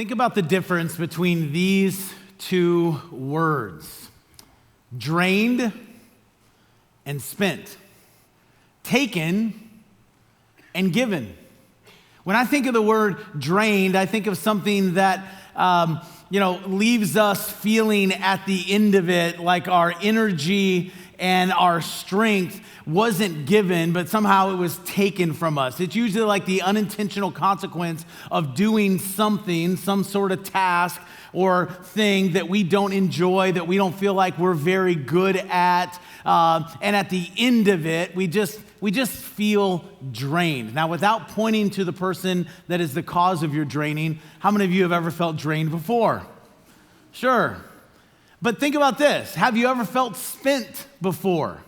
Think about the difference between these two words, drained and spent, taken and given. When I think of the word drained, I think of something that leaves us feeling at the end of it like our energy and our strength wasn't given, but somehow it was taken from us. It's usually like the unintentional consequence of doing something, some sort of task or thing that we don't enjoy, that we don't feel like we're very good at. And at the end of it, we just feel drained. Now, without pointing to the person that is the cause of your draining, how many of you have ever felt drained before? Sure. But think about this. Have you ever felt spent before?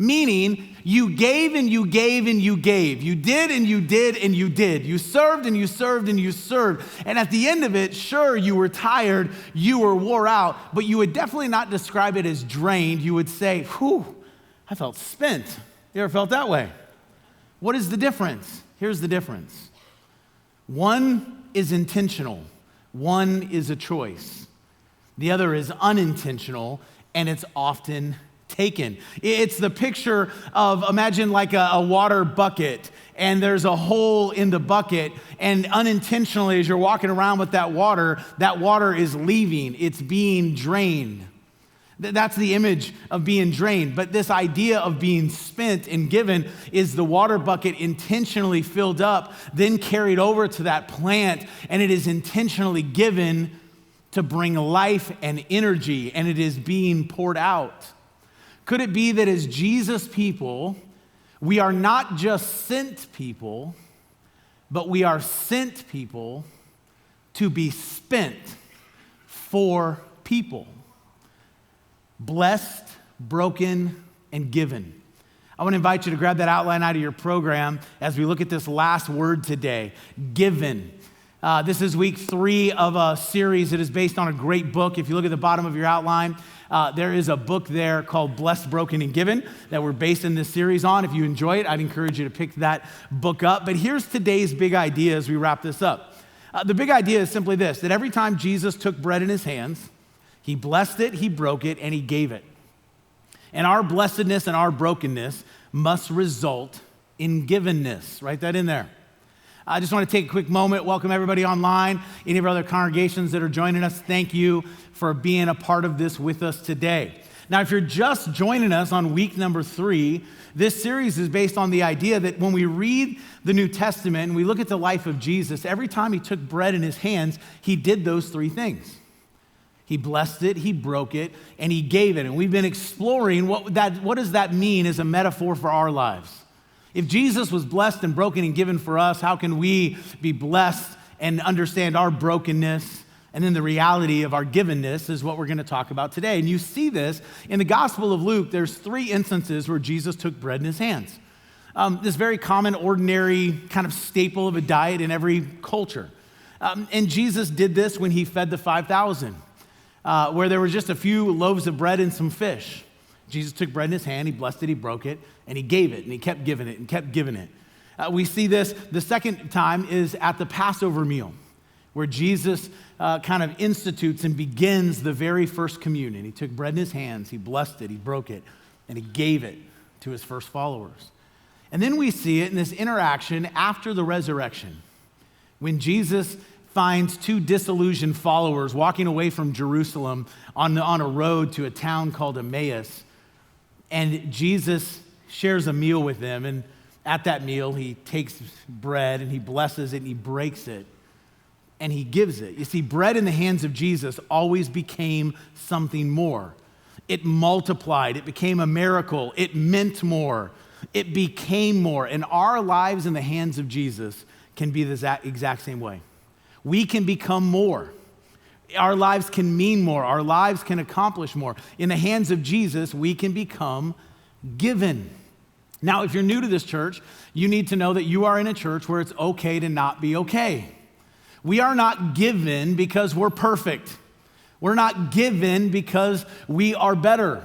Meaning, you gave and you gave and you gave. You did and you did and you did. You served and you served and you served. And at the end of it, sure, you were tired, you were wore out, but you would definitely not describe it as drained. You would say, whew, I felt spent. You ever felt that way? What is the difference? Here's the difference. One is intentional. One is a choice. The other is unintentional, and it's often taken. It's the picture of, imagine like a water bucket, and there's a hole in the bucket, and unintentionally, as you're walking around with that water is leaving. It's being drained. That's the image of being drained. But this idea of being spent and given is the water bucket intentionally filled up, then carried over to that plant, and it is intentionally given to bring life and energy, and it is being poured out. Could it be that as Jesus people, we are not just sent people, but we are sent people to be spent for people? Blessed, broken, and given. I want to invite you to grab that outline out of your program as we look at this last word today, given. This is week 3 of a series that is based on a great book. If you look at the bottom of your outline, there is a book there called Blessed, Broken, and Given that we're basing this series on. If you enjoy it, I'd encourage you to pick that book up. But here's today's big idea as we wrap this up. The big idea is simply this, that every time Jesus took bread in his hands, he blessed it, he broke it, and he gave it. And our blessedness and our brokenness must result in givenness. Write that in there. I just want to take a quick moment, welcome everybody online, any of our other congregations that are joining us. Thank you for being a part of this with us today. Now, if you're just joining us on week number 3, this series is based on the idea that when we read the New Testament and we look at the life of Jesus, every time he took bread in his hands, he did those 3 things. He blessed it, he broke it, and he gave it. And we've been exploring what does that mean as a metaphor for our lives. If Jesus was blessed and broken and given for us, how can we be blessed and understand our brokenness? And then the reality of our givenness is what we're going to talk about today. And you see this in the Gospel of Luke. There's 3 instances where Jesus took bread in his hands. This very common, ordinary kind of staple of a diet in every culture. And Jesus did this when he fed the 5,000. Where there were just a few loaves of bread and some fish. Jesus took bread in his hand, he blessed it, he broke it, and he gave it, and he kept giving it and kept giving it. We see this, the second time is at the Passover meal, where Jesus kind of institutes and begins the very first communion. He took bread in his hands, he blessed it, he broke it, and he gave it to his first followers. And then we see it in this interaction after the resurrection, when Jesus finds 2 disillusioned followers walking away from Jerusalem on a road to a town called Emmaus. And Jesus shares a meal with them. And at that meal, he takes bread and he blesses it and he breaks it and he gives it. You see, bread in the hands of Jesus always became something more. It multiplied. It became a miracle. It meant more. It became more. And our lives in the hands of Jesus can be the exact same way. We can become more. Our lives can mean more. Our lives can accomplish more. In the hands of Jesus, we can become given. Now, if you're new to this church, you need to know that you are in a church where it's okay to not be okay. We are not given because we're perfect. We're not given because we are better.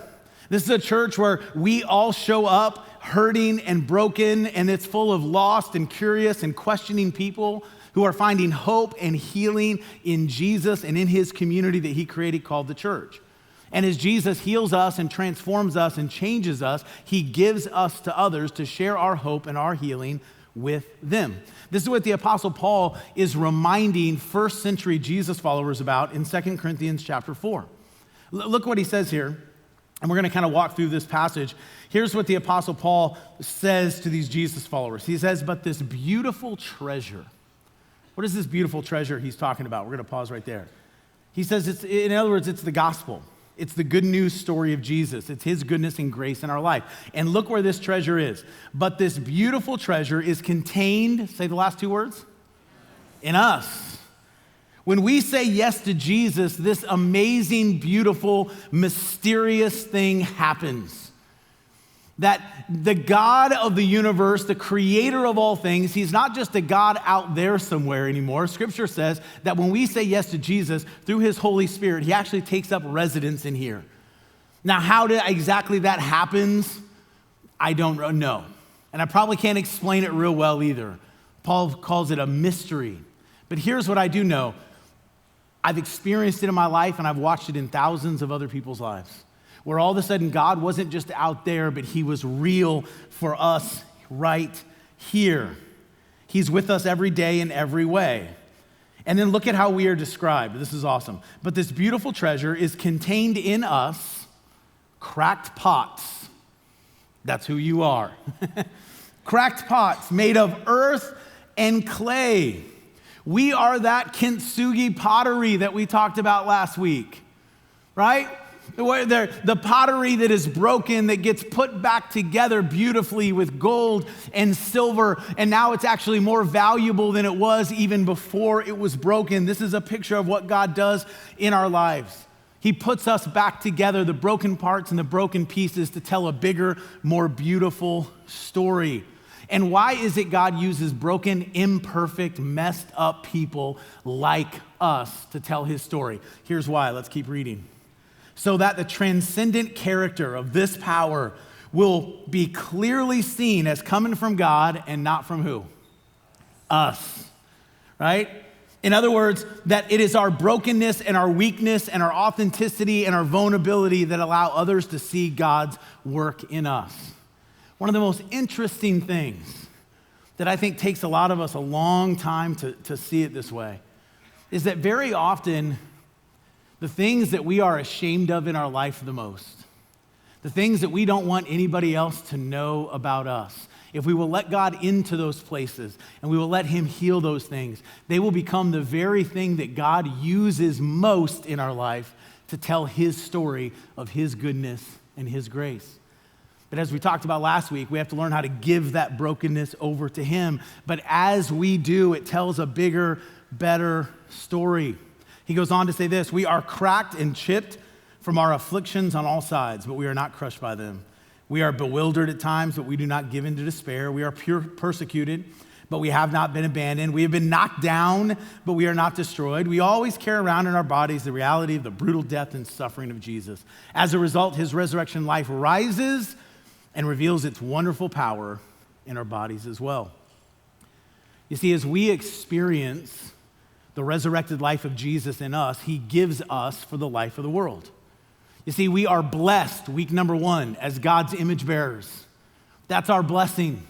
This is a church where we all show up hurting and broken, and it's full of lost and curious and questioning people who are finding hope and healing in Jesus and in his community that he created called the church. And as Jesus heals us and transforms us and changes us, he gives us to others to share our hope and our healing with them. This is what the Apostle Paul is reminding first century Jesus followers about in 2 Corinthians chapter 4. Look what he says here, and we're going to kind of walk through this passage. Here's what the Apostle Paul says to these Jesus followers. He says, but this beautiful treasure. What is this beautiful treasure he's talking about? We're going to pause right there. He says, in other words, it's the gospel. It's the good news story of Jesus. It's his goodness and grace in our life. And look where this treasure is. But this beautiful treasure is contained, say the last two words, in us. When we say yes to Jesus, this amazing, beautiful, mysterious thing happens. That the God of the universe, the creator of all things, he's not just a God out there somewhere anymore. Scripture says that when we say yes to Jesus through his Holy Spirit, he actually takes up residence in here. Now, how exactly that happens, I don't know. And I probably can't explain it real well either. Paul calls it a mystery. But here's what I do know. I've experienced it in my life, and I've watched it in thousands of other people's lives, where all of a sudden God wasn't just out there, but he was real for us right here. He's with us every day in every way. And then look at how we are described. This is awesome. But this beautiful treasure is contained in us, cracked pots. That's who you are. Cracked pots made of earth and clay. We are that kintsugi pottery that we talked about last week, right? The pottery that is broken, that gets put back together beautifully with gold and silver, and now it's actually more valuable than it was even before it was broken. This is a picture of what God does in our lives. He puts us back together, the broken parts and the broken pieces, to tell a bigger, more beautiful story. And why is it God uses broken, imperfect, messed up people like us to tell his story? Here's why. Let's keep reading. So that the transcendent character of this power will be clearly seen as coming from God and not from who? Us, right? In other words, that it is our brokenness and our weakness and our authenticity and our vulnerability that allow others to see God's work in us. One of the most interesting things that I think takes a lot of us a long time to see it this way is that very often the things that we are ashamed of in our life the most, the things that we don't want anybody else to know about us, if we will let God into those places and we will let him heal those things, they will become the very thing that God uses most in our life to tell his story of his goodness and his grace. But as we talked about last week, we have to learn how to give that brokenness over to him. But as we do, it tells a bigger, better story. He goes on to say this: we are cracked and chipped from our afflictions on all sides, but we are not crushed by them. We are bewildered at times, but we do not give in to despair. We are persecuted, but we have not been abandoned. We have been knocked down, but we are not destroyed. We always carry around in our bodies the reality of the brutal death and suffering of Jesus. As a result, his resurrection life rises and reveals its wonderful power in our bodies as well. You see, as we experience the resurrected life of Jesus in us, he gives us for the life of the world. You see, we are blessed, week number 1, as God's image bearers. That's our blessing.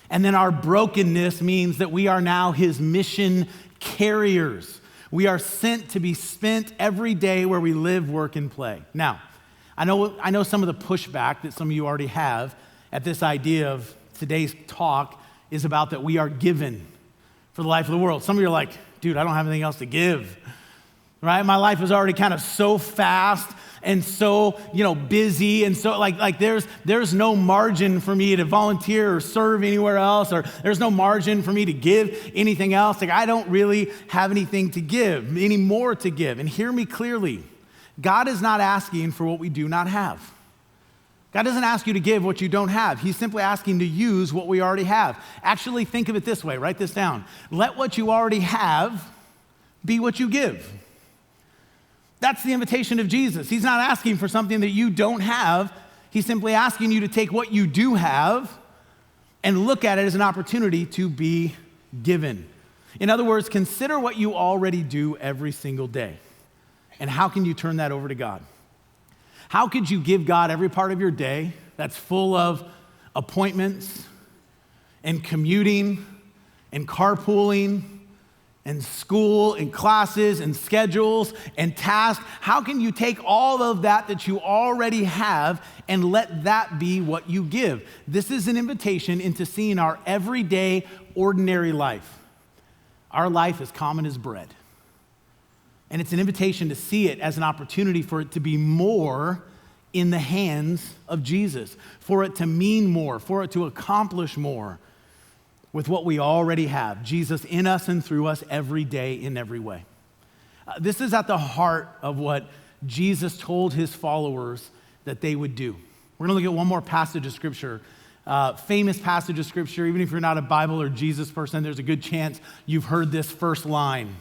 And then our brokenness means that we are now his mission carriers. We are sent to be spent every day where we live, work, and play. Now, I know some of the pushback that some of you already have at this idea of today's talk is about that we are given for the life of the world. Some of you are like, dude, I don't have anything else to give, right? My life is already kind of so fast and so, busy, and so like there's no margin for me to volunteer or serve anywhere else, or there's no margin for me to give anything else. Like, I don't really have anything to give, any more to give. And hear me clearly, God is not asking for what we do not have. God doesn't ask you to give what you don't have. He's simply asking to use what we already have. Actually, think of it this way. Write this down. Let what you already have be what you give. That's the invitation of Jesus. He's not asking for something that you don't have. He's simply asking you to take what you do have and look at it as an opportunity to be given. In other words, consider what you already do every single day. And how can you turn that over to God? How could you give God every part of your day that's full of appointments and commuting and carpooling and school and classes and schedules and tasks? How can you take all of that you already have and let that be what you give? This is an invitation into seeing our everyday, ordinary life. Our life is common as bread. And it's an invitation to see it as an opportunity for it to be more in the hands of Jesus, for it to mean more, for it to accomplish more with what we already have, Jesus in us and through us every day in every way. This is at the heart of what Jesus told his followers that they would do. We're gonna look at one more passage of scripture, famous passage of scripture. Even if you're not a Bible or Jesus person, there's a good chance you've heard this first line.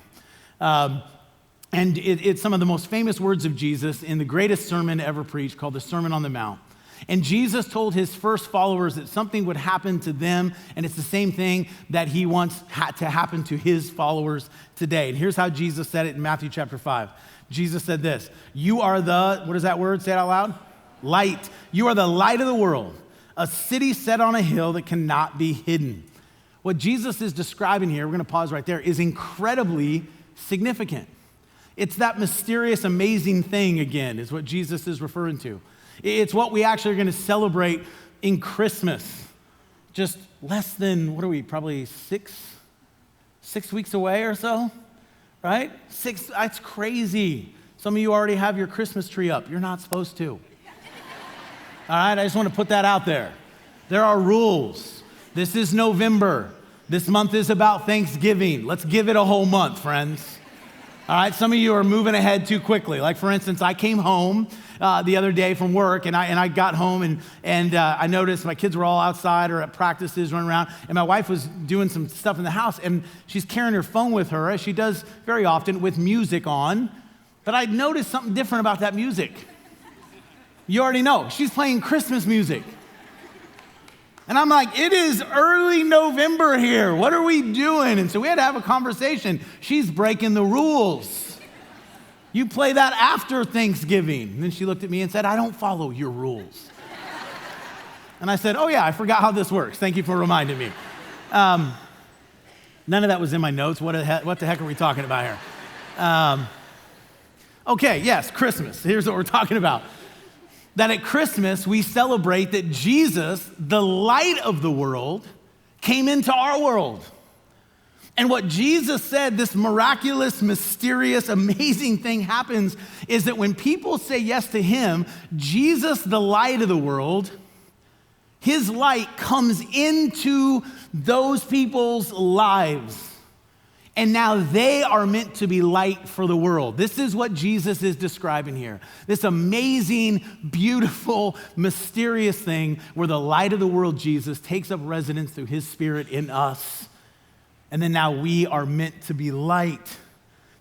And it's some of the most famous words of Jesus in the greatest sermon ever preached, called the Sermon on the Mount. And Jesus told his first followers that something would happen to them, and it's the same thing that he wants to happen to his followers today. And here's how Jesus said it in Matthew chapter 5. Jesus said this: you are the, what is that word? Say it out loud. Light. You are the light of the world, a city set on a hill that cannot be hidden. What Jesus is describing here, we're going to pause right there, is incredibly significant. It's that mysterious, amazing thing again, is what Jesus is referring to. It's what we actually are going to celebrate in Christmas. Just less than, what are we, probably six weeks away or so, right? That's crazy. Some of you already have your Christmas tree up. You're not supposed to. All right, I just want to put that out there. There are rules. This is November. This month is about Thanksgiving. Let's give it a whole month, friends. All right, some of you are moving ahead too quickly. Like, for instance, I came home the other day from work, and I got home, and I noticed my kids were all outside or at practices running around, and my wife was doing some stuff in the house, and she's carrying her phone with her, as she does very often, with music on. But I noticed something different about that music. You already know. She's playing Christmas music. And I'm like, it is early November here. What are we doing? And so we had to have a conversation. She's breaking the rules. You play that after Thanksgiving. And then she looked at me and said, I don't follow your rules. And I said, oh yeah, I forgot how this works. Thank you for reminding me. None of that was in my notes. What the heck are we talking about here? Okay, yes, Christmas. Here's what we're talking about. That at Christmas, we celebrate that Jesus, the light of the world, came into our world. And what Jesus said, this miraculous, mysterious, amazing thing happens, is that when people say yes to him, Jesus, the light of the world, his light comes into those people's lives. And now they are meant to be light for the world. This is what Jesus is describing here. This amazing, beautiful, mysterious thing where the light of the world, Jesus, takes up residence through his Spirit in us. And then now we are meant to be light,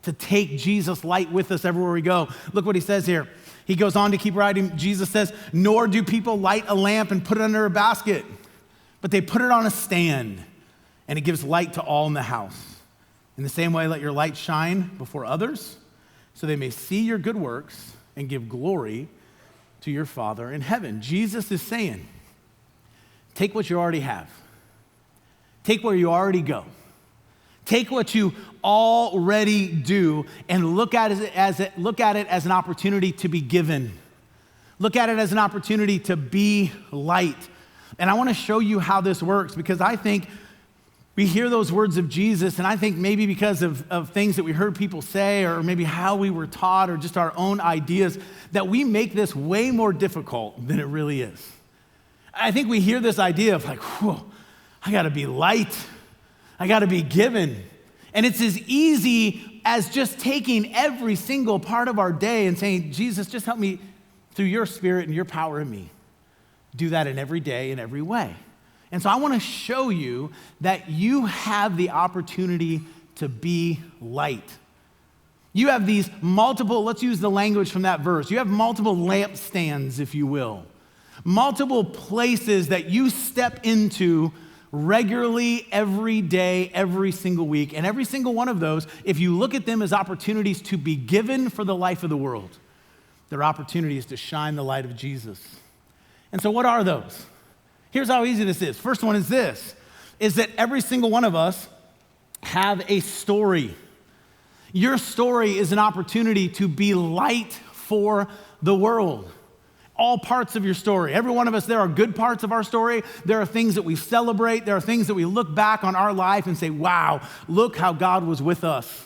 to take Jesus' light with us everywhere we go. Look what he says here. He goes on to keep writing. Jesus says, nor do people light a lamp and put it under a basket, but they put it on a stand, and it gives light to all in the house. In the same way, let your light shine before others, so they may see your good works and give glory to your Father in heaven. Jesus is saying, take what you already have. Take where you already go. Take what you already do and look at it as an opportunity to be given. Look at it as an opportunity to be light. And I want to show you how this works, because I think we hear those words of Jesus, and I think maybe because of things that we heard people say, or maybe how we were taught, or just our own ideas, that we make this way more difficult than it really is. I think we hear this idea of like, whoa, I gotta be light, I gotta be given. And it's as easy as just taking every single part of our day and saying, Jesus, just help me through your Spirit and your power in me. Do that in every day, in every way. And so I want to show you that you have the opportunity to be light. You have these multiple, let's use the language from that verse. You have multiple lampstands, if you will. Multiple places that you step into regularly, every day, every single week. And every single one of those, if you look at them as opportunities to be given for the life of the world, they're opportunities to shine the light of Jesus. And so what are those? Here's how easy this is. First one is this, is that every single one of us have a story. Your story is an opportunity to be light for the world. All parts of your story. Every one of us, there are good parts of our story. There are things that we celebrate. There are things that we look back on our life and say, wow, look how God was with us.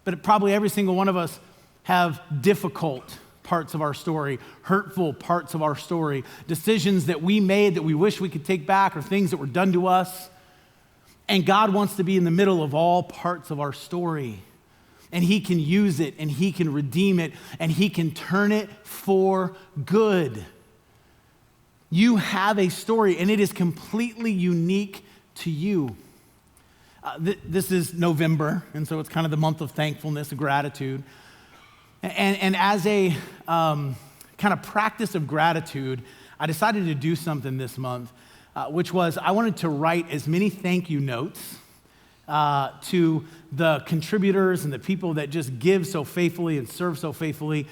But probably every single one of us have difficult parts of our story, hurtful parts of our story, decisions that we made that we wish we could take back, or things that were done to us. And God wants to be in the middle of all parts of our story. And he can use it, and he can redeem it, and he can turn it for good. You have a story, and it is completely unique to you. This is November, and so it's kind of the month of thankfulness and gratitude. And as a kind of practice of gratitude, I decided to do something this month, which was I wanted to write as many thank you notes to the contributors and the people that just give so faithfully and serve so faithfully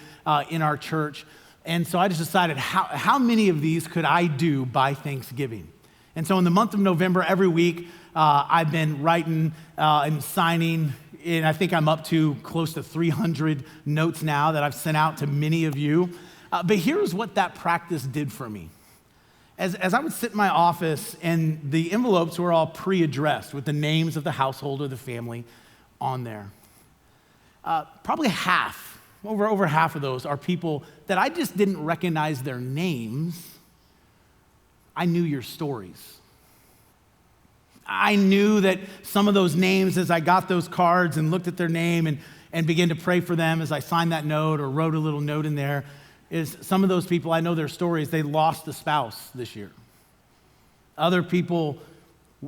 in our church. And so I just decided how many of these could I do by Thanksgiving? And so in the month of November, every week, I've been writing and signing, and I think I'm up to close to 300 notes now that I've sent out to many of you. But here's what that practice did for me. As I would sit in my office, and the envelopes were all pre-addressed with the names of the household or the family on there. Probably half, over half of those are people that I just didn't recognize their names. I knew your stories. I knew that some of those names, as I got those cards and looked at their name and began to pray for them as I signed that note or wrote a little note in there, is some of those people, I know their stories, they lost a spouse this year. Other people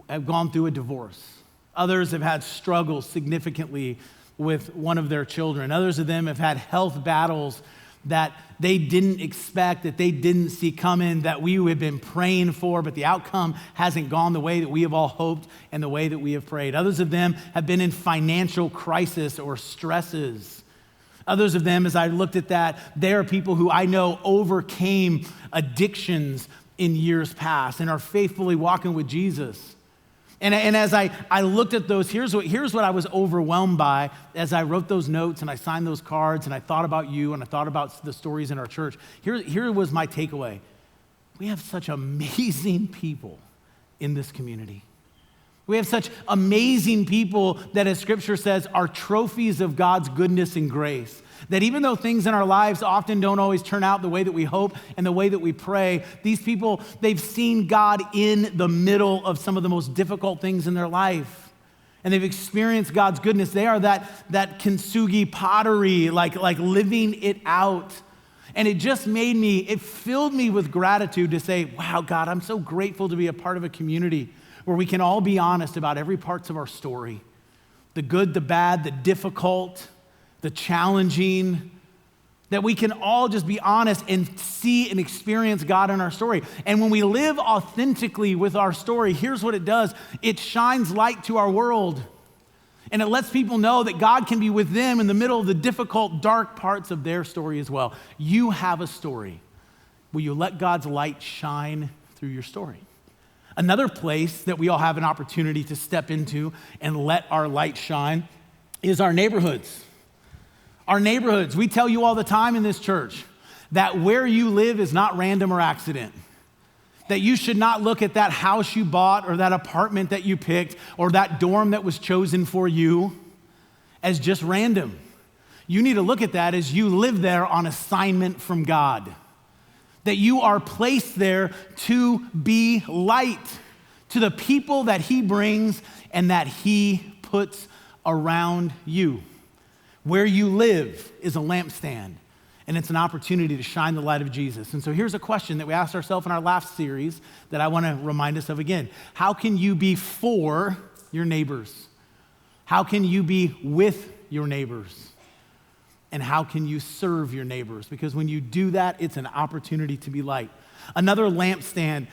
have gone through a divorce. Others have had struggles significantly with one of their children. Others of them have had health battles that they didn't expect, that they didn't see coming, that we have been praying for, but the outcome hasn't gone the way that we have all hoped and the way that we have prayed. Others of them have been in financial crisis or stresses. Others of them, as I looked at that, they are people who I know overcame addictions in years past and are faithfully walking with Jesus. And as I looked at those, here's what I was overwhelmed by as I wrote those notes and I signed those cards and I thought about you and I thought about the stories in our church. Here was my takeaway. We have such amazing people in this community. We have such amazing people that, as Scripture says, are trophies of God's goodness and grace. That even though things in our lives often don't always turn out the way that we hope and the way that we pray, these people, they've seen God in the middle of some of the most difficult things in their life. And they've experienced God's goodness. They are that kintsugi pottery, like living it out. And it filled me with gratitude to say, wow, God, I'm so grateful to be a part of a community where we can all be honest about every part of our story. The good, the bad, the difficult, the challenging, that we can all just be honest and see and experience God in our story. And when we live authentically with our story, here's what it does. It shines light to our world. And it lets people know that God can be with them in the middle of the difficult, dark parts of their story as well. You have a story. Will you let God's light shine through your story? Another place that we all have an opportunity to step into and let our light shine is our neighborhoods. Our neighborhoods. We tell you all the time in this church that where you live is not random or accident. That you should not look at that house you bought or that apartment that you picked or that dorm that was chosen for you as just random. You need to look at that as you live there on assignment from God. That you are placed there to be light to the people that He brings and that He puts around you. Where you live is a lampstand, and it's an opportunity to shine the light of Jesus. And so here's a question that we asked ourselves in our last series that I want to remind us of again. How can you be for your neighbors? How can you be with your neighbors? And how can you serve your neighbors? Because when you do that, it's an opportunity to be light. Another lampstand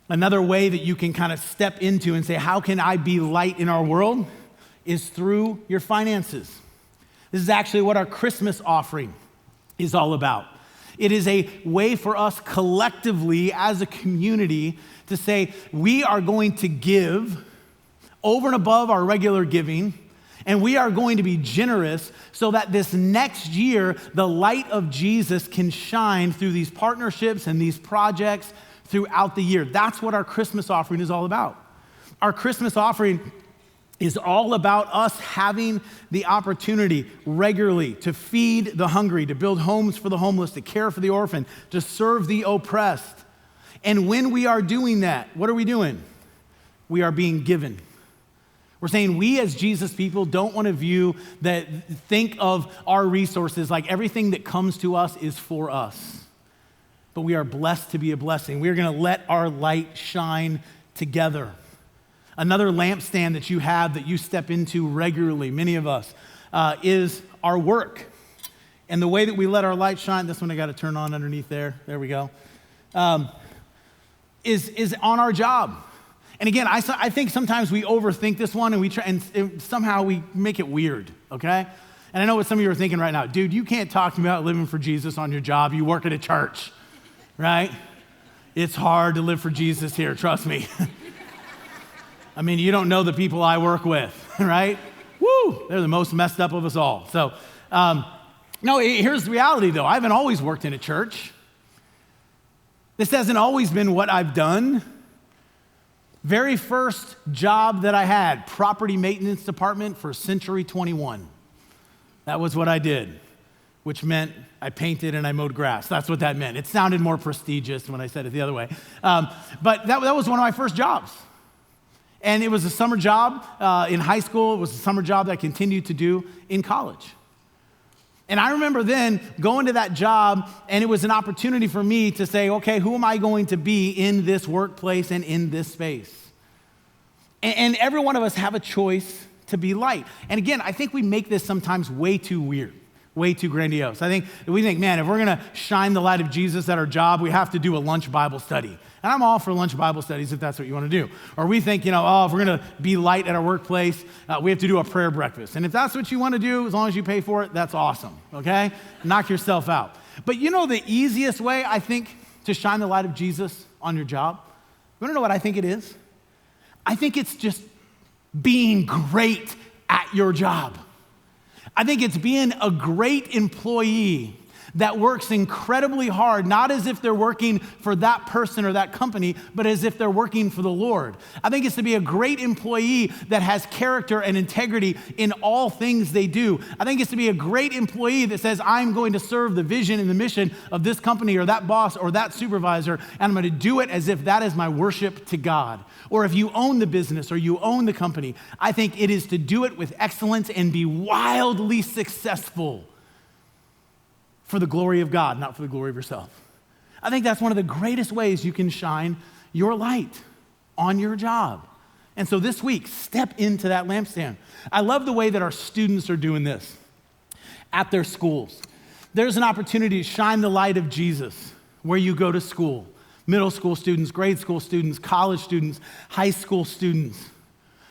Another way that you can kind of step into and say, how can I be light in our world, is through your finances. This is actually what our Christmas offering is all about. It is a way for us collectively as a community to say, we are going to give over and above our regular giving, and we are going to be generous so that this next year, the light of Jesus can shine through these partnerships and these projects throughout the year. That's what our Christmas offering is all about. Our Christmas offering is all about us having the opportunity regularly to feed the hungry, to build homes for the homeless, to care for the orphan, to serve the oppressed. And when we are doing that, what are we doing? We are being given. We're saying we as Jesus people don't want to think of our resources like everything that comes to us is for us. But we are blessed to be a blessing. We are going to let our light shine together. Another lampstand that you have that you step into regularly, many of us, is our work. And the way that we let our light shine, this one I got to turn on underneath there we go, is on our job. And again, I think sometimes we overthink this one and we try and somehow we make it weird, okay? And I know what some of you are thinking right now. Dude, you can't talk to me about living for Jesus on your job. You work at a church, right? It's hard to live for Jesus here, trust me. I mean, you don't know the people I work with, right? Woo, they're the most messed up of us all. So, no, here's the reality though. I haven't always worked in a church. This hasn't always been what I've done. Very first job that I had, property maintenance department for Century 21. That was what I did, which meant I painted and I mowed grass. That's what that meant. It sounded more prestigious when I said it the other way. But that was one of my first jobs. And it was a summer job in high school. It was a summer job that I continued to do in college. And I remember then going to that job, and it was an opportunity for me to say, okay, who am I going to be in this workplace and in this space? And every one of us have a choice to be light. And again, I think we make this sometimes way too weird, way too grandiose. We think, man, if we're going to shine the light of Jesus at our job, we have to do a lunch Bible study. And I'm all for lunch Bible studies if that's what you want to do. Or we think, if we're going to be light at our workplace, we have to do a prayer breakfast. And if that's what you want to do, as long as you pay for it, that's awesome, okay? Knock yourself out. But the easiest way, I think, to shine the light of Jesus on your job, you want to know what I think it is? I think it's just being great at your job. I think it's being a great employee that works incredibly hard, not as if they're working for that person or that company, but as if they're working for the Lord. I think it's to be a great employee that has character and integrity in all things they do. I think it's to be a great employee that says, I'm going to serve the vision and the mission of this company or that boss or that supervisor, and I'm going to do it as if that is my worship to God. Or if you own the business or you own the company, I think it is to do it with excellence and be wildly successful for the glory of God, not for the glory of yourself. I think that's one of the greatest ways you can shine your light on your job. And so this week, step into that lampstand. I love the way that our students are doing this at their schools. There's an opportunity to shine the light of Jesus where you go to school. Middle school students, grade school students, college students, high school students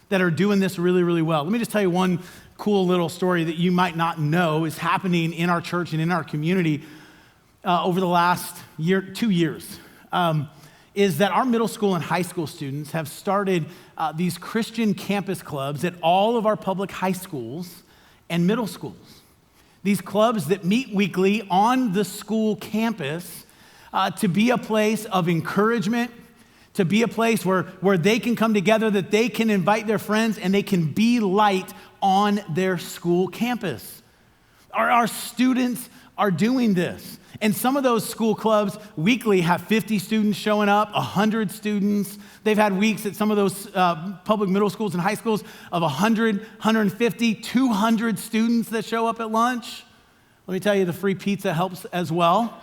that are doing this really, really well. Let me just tell you one cool little story that you might not know is happening in our church and in our community over the last 2 years, is that our middle school and high school students have started these Christian campus clubs at all of our public high schools and middle schools. These clubs that meet weekly on the school campus to be a place of encouragement, to be a place where they can come together, that they can invite their friends and they can be light on their school campus. Our students are doing this. And some of those school clubs weekly have 50 students showing up, 100 students. They've had weeks at some of those public middle schools and high schools of 100, 150, 200 students that show up at lunch. Let me tell you, the free pizza helps as well.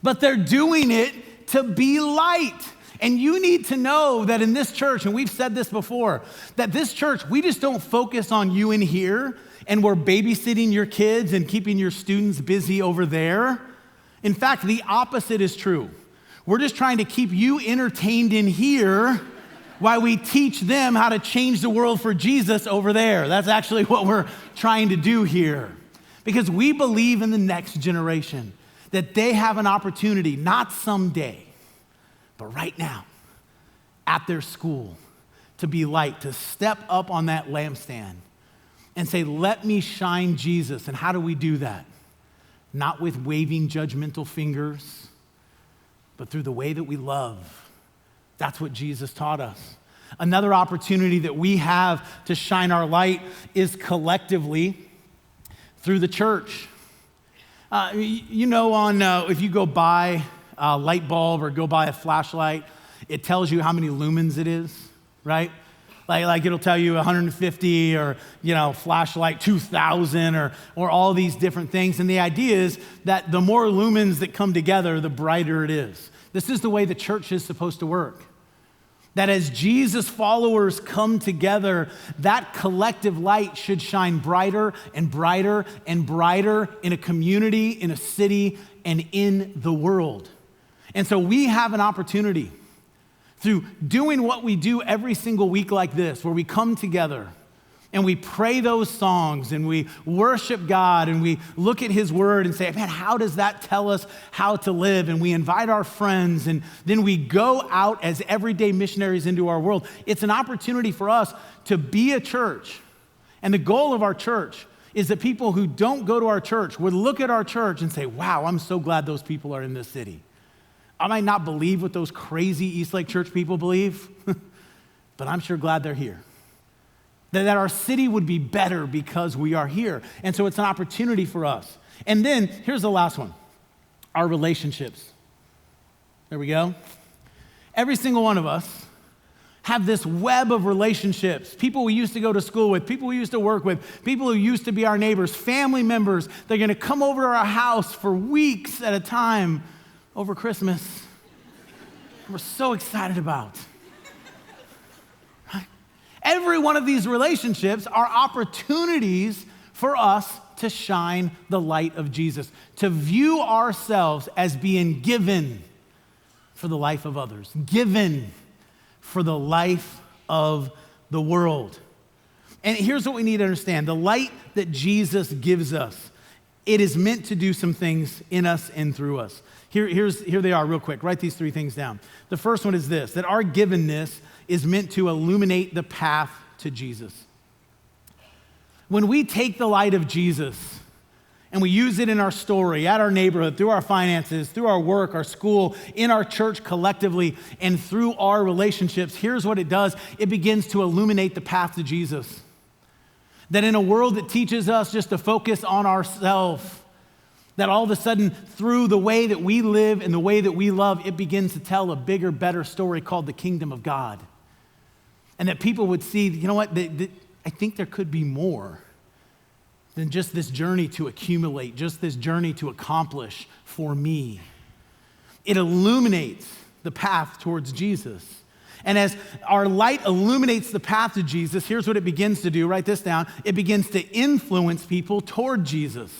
But they're doing it to be light. And you need to know that in this church, and we've said this before, that this church, we just don't focus on you in here and we're babysitting your kids and keeping your students busy over there. In fact, the opposite is true. We're just trying to keep you entertained in here while we teach them how to change the world for Jesus over there. That's actually what we're trying to do here. Because we believe in the next generation, that they have an opportunity, not someday, but right now, at their school, to be light, to step up on that lampstand and say, let me shine Jesus. And how do we do that? Not with waving judgmental fingers, but through the way that we love. That's what Jesus taught us. Another opportunity that we have to shine our light is collectively through the church. If you go buy a light bulb or go buy a flashlight, it tells you how many lumens it is, right? Like it'll tell you 150 or, flashlight 2,000 or all these different things. And the idea is that the more lumens that come together, the brighter it is. This is the way the church is supposed to work. That as Jesus followers come together, that collective light should shine brighter and brighter and brighter in a community, in a city, and in the world. And so we have an opportunity through doing what we do every single week like this, where we come together and we pray those songs and we worship God and we look at his word and say, man, how does that tell us how to live? And we invite our friends and then we go out as everyday missionaries into our world. It's an opportunity for us to be a church. And the goal of our church is that people who don't go to our church would look at our church and say, wow, I'm so glad those people are in this city. I might not believe what those crazy Eastlake Church people believe, but I'm sure glad they're here. That our city would be better because we are here. And so it's an opportunity for us. And then here's the last one, our relationships. There we go. Every single one of us have this web of relationships. People we used to go to school with, people we used to work with, people who used to be our neighbors, family members. They're gonna come over to our house for weeks at a time over Christmas. We're so excited about. Right? Every one of these relationships are opportunities for us to shine the light of Jesus, to view ourselves as being given for the life of others, given for the life of the world. And here's what we need to understand. The light that Jesus gives us, it is meant to do some things in us and through us. Here they are real quick. Write these three things down. The first one is this, that our givenness is meant to illuminate the path to Jesus. When we take the light of Jesus and we use it in our story, at our neighborhood, through our finances, through our work, our school, in our church collectively, and through our relationships, here's what it does. It begins to illuminate the path to Jesus. That in a world that teaches us just to focus on ourselves, that all of a sudden, through the way that we live and the way that we love, it begins to tell a bigger, better story called the kingdom of God. And that people would see, you know what, I think there could be more than just this journey to accumulate, just this journey to accomplish for me. It illuminates the path towards Jesus. And as our light illuminates the path to Jesus, here's what it begins to do. Write this down. It begins to influence people toward Jesus.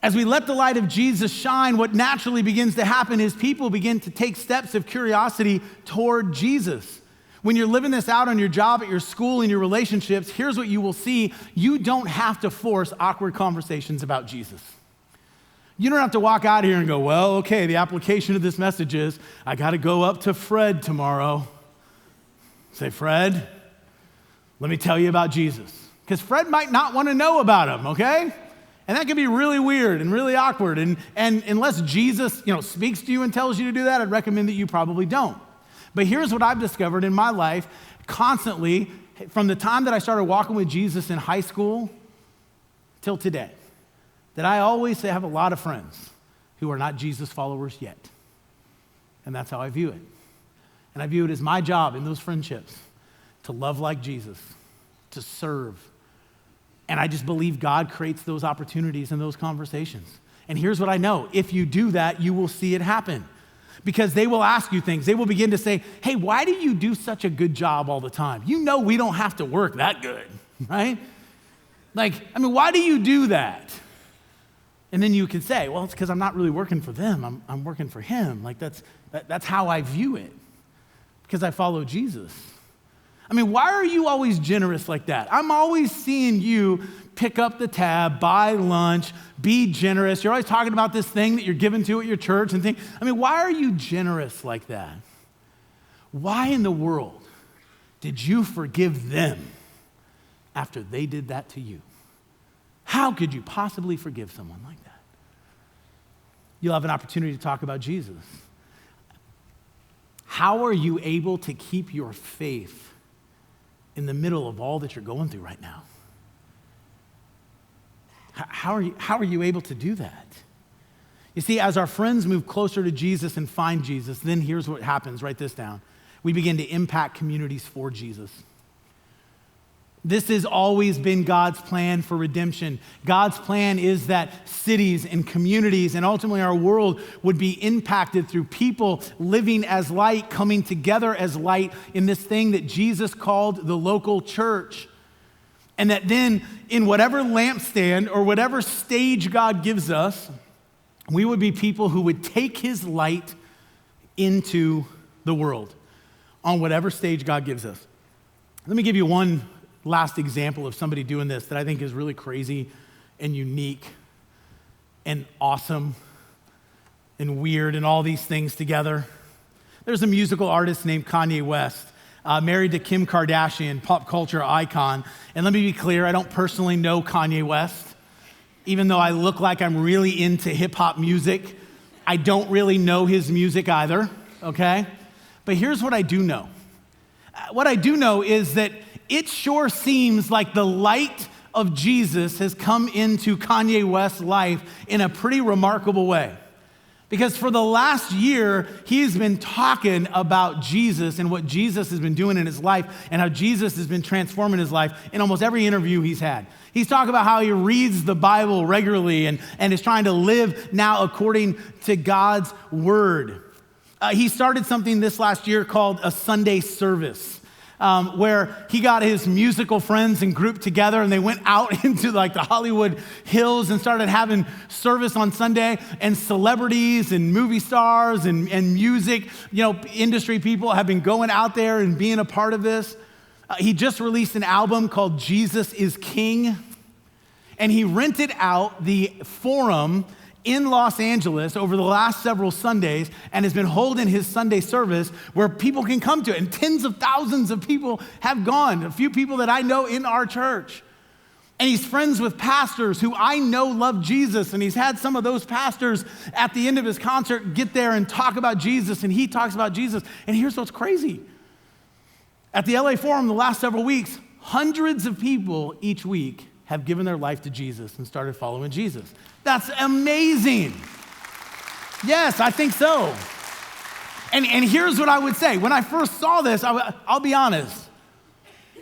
As we let the light of Jesus shine, what naturally begins to happen is people begin to take steps of curiosity toward Jesus. When you're living this out on your job, at your school, in your relationships, here's what you will see. You don't have to force awkward conversations about Jesus. You don't have to walk out here and go, well, okay, the application of this message is, I got to go up to Fred tomorrow. Say, Fred, let me tell you about Jesus. Because Fred might not want to know about him, okay? And that can be really weird and really awkward. And unless Jesus, speaks to you and tells you to do that, I'd recommend that you probably don't. But here's what I've discovered in my life constantly, from the time that I started walking with Jesus in high school till today, that I always have a lot of friends who are not Jesus followers yet. And that's how I view it. And I view it as my job in those friendships to love like Jesus, to serve. And I just believe God creates those opportunities and those conversations. And here's what I know. If you do that, you will see it happen. Because they will ask you things. They will begin to say, hey, why do you do such a good job all the time? You know we don't have to work that good, right? Why do you do that? And then you could say, well, it's because I'm not really working for them. I'm working for him. Like that's how I view it, because I follow Jesus. I mean, why are you always generous like that? I'm always seeing you pick up the tab, buy lunch, be generous. You're always talking about this thing that you're giving to at your church and things. I mean, why are you generous like that? Why in the world did you forgive them after they did that to you? How could you possibly forgive someone like that? You'll have an opportunity to talk about Jesus. How are you able to keep your faith in the middle of all that you're going through right now? How are you able to do that? You see, as our friends move closer to Jesus and find Jesus, then here's what happens. Write this down. We begin to impact communities for Jesus. This has always been God's plan for redemption. God's plan is that cities and communities and ultimately our world would be impacted through people living as light, coming together as light in this thing that Jesus called the local church. And that then in whatever lampstand or whatever stage God gives us, we would be people who would take his light into the world on whatever stage God gives us. Let me give you one last example of somebody doing this that I think is really crazy and unique and awesome and weird and all these things together. There's a musical artist named Kanye West, married to Kim Kardashian, pop culture icon. And let me be clear, I don't personally know Kanye West. Even though I look like I'm really into hip hop music, I don't really know his music either, okay? But here's what I do know. What I do know is that it sure seems like the light of Jesus has come into Kanye West's life in a pretty remarkable way. Because for the last year, he's been talking about Jesus and what Jesus has been doing in his life and how Jesus has been transforming his life in almost every interview he's had. He's talking about how he reads the Bible regularly and is trying to live now according to God's word. He started something this last year called a Sunday service. Where he got his musical friends and group together and they went out into like the Hollywood Hills and started having service on Sunday, and celebrities and movie stars and music, industry people have been going out there and being a part of this. He just released an album called Jesus is King, and he rented out the Forum in Los Angeles over the last several Sundays and has been holding his Sunday service where people can come to it. And tens of thousands of people have gone, a few people that I know in our church. And he's friends with pastors who I know love Jesus. And he's had some of those pastors at the end of his concert get there and talk about Jesus. And he talks about Jesus. And here's what's crazy. At the LA Forum the last several weeks, hundreds of people each week have given their life to Jesus and started following Jesus. That's amazing. Yes, I think so. And here's what I would say. When I first saw this, I'll be honest,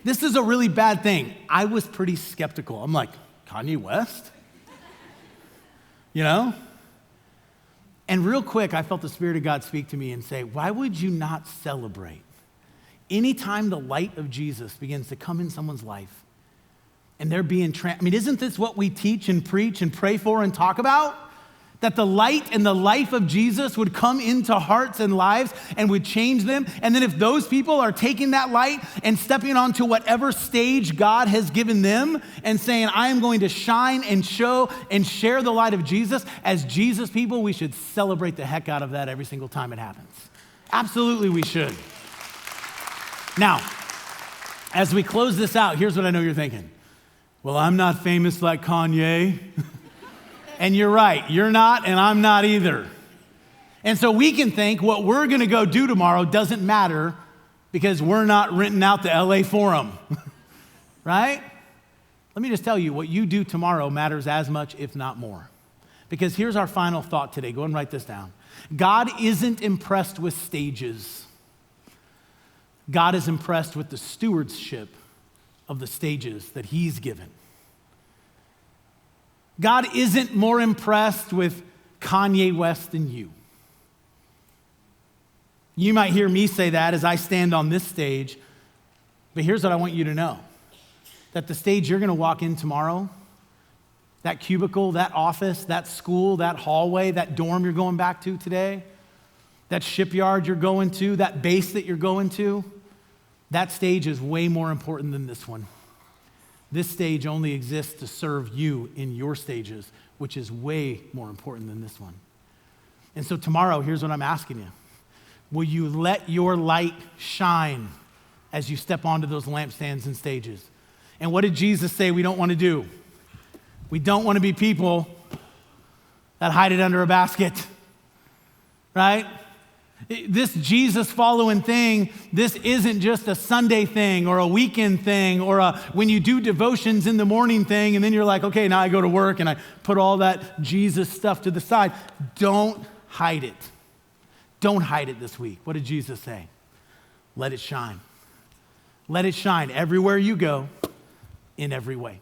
this is a really bad thing. I was pretty skeptical. I'm like, Kanye West? And real quick, I felt the Spirit of God speak to me and say, why would you not celebrate anytime the light of Jesus begins to come in someone's life? And they're being isn't this what we teach and preach and pray for and talk about? That the light and the life of Jesus would come into hearts and lives and would change them. And then if those people are taking that light and stepping onto whatever stage God has given them and saying, I am going to shine and show and share the light of Jesus, as Jesus people, we should celebrate the heck out of that every single time it happens. Absolutely we should. Now, as we close this out, here's what I know you're thinking. Well, I'm not famous like Kanye. And you're right, you're not, and I'm not either. And so we can think what we're gonna go do tomorrow doesn't matter because we're not renting out the LA Forum, right? Let me just tell you, what you do tomorrow matters as much, if not more. Because here's our final thought today. Go and write this down. God isn't impressed with stages. God is impressed with the stewardship of the stages that he's given. God isn't more impressed with Kanye West than you. You might hear me say that as I stand on this stage, but here's what I want you to know. That the stage you're gonna walk in tomorrow, that cubicle, that office, that school, that hallway, that dorm you're going back to today, that shipyard you're going to, that base that you're going to, that stage is way more important than this one. This stage only exists to serve you in your stages, which is way more important than this one. And so tomorrow, here's what I'm asking you. Will you let your light shine as you step onto those lampstands and stages? And what did Jesus say we don't want to do? We don't want to be people that hide it under a basket, right? This Jesus following thing, this isn't just a Sunday thing or a weekend thing or a when you do devotions in the morning thing and then you're like, okay, now I go to work and I put all that Jesus stuff to the side. Don't hide it. Don't hide it this week. What did Jesus say? Let it shine. Let it shine everywhere you go, in every way.